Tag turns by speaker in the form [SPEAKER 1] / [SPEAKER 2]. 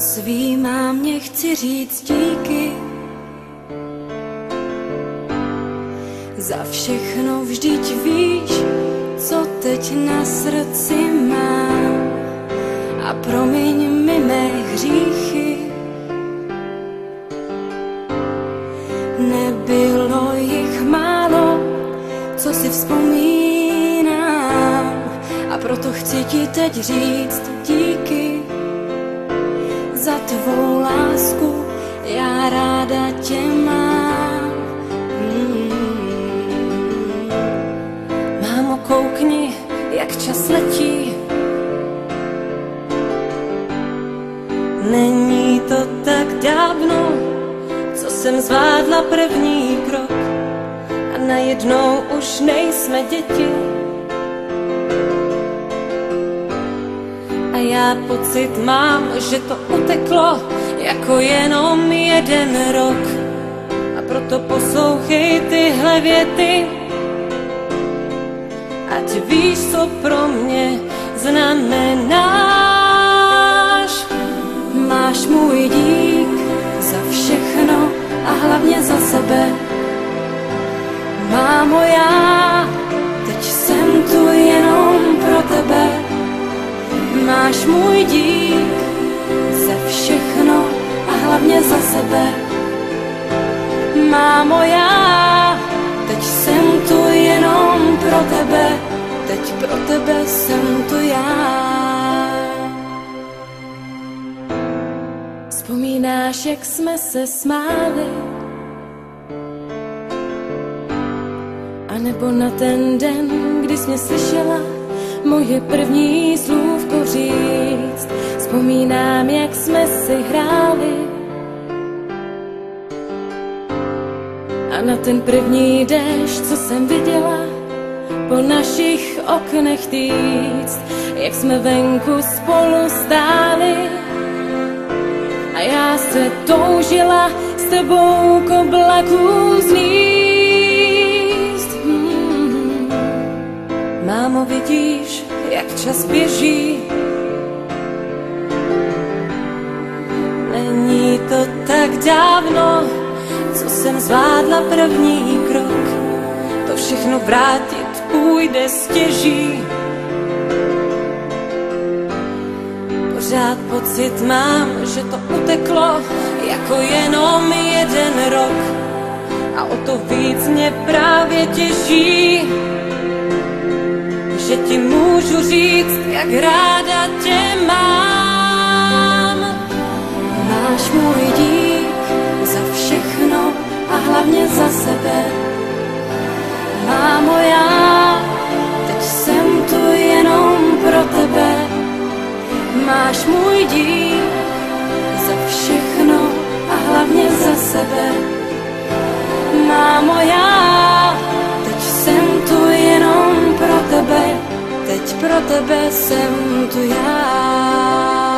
[SPEAKER 1] Svý mámě chci říct díky za všechno, vždyť víš, co teď na srdci mám. A promiň mi mé hříchy, nebylo jich málo, co si vzpomínám. A proto chci ti teď říct díky za tvou lásku, já ráda tě mám. Mámo, koukni, jak čas letí. Není to tak dávno, co jsem zvládla první krok a najednou už nejsme děti. A já pocit mám, že to uteklo jako jenom jeden rok. A proto poslouchej tyhle věty, ať víš, co pro mě znamenáš. Máš můj dík za všechno a hlavně za sebe. Mámo, já teď jsem tu jenom pro tebe. Máš můj dík za všechno a hlavně za sebe. Mámo, já teď jsem tu jenom pro tebe. Teď pro tebe jsem tu já. Vzpomínáš, jak jsme se smáli? A nebo na ten den, kdy jsi mě slyšela moje první slůvko říct? Vzpomínám, jak jsme si hráli a na ten první déšť, co jsem viděla po našich oknech týct, jak jsme venku spolu stáli a já se toužila s tebou k oblaku zlíst. Mámo, vidíš, jak čas běží? Není to tak dávno, co jsem zvládla první krok. To všechno vrátit půjde stěží. Pořád pocit mám, že to uteklo jako jenom jeden rok. A o to víc mě právě těší, že ti můžu říct, jak ráda tě mám. Máš můj dík za všechno a hlavně za sebe. Mámo, já teď jsem tu jenom pro tebe. Máš můj dík za všechno a hlavně za sebe. Mámo, já teď jsem tu jenom pro tebe. Teď pro tebe jsem tu já.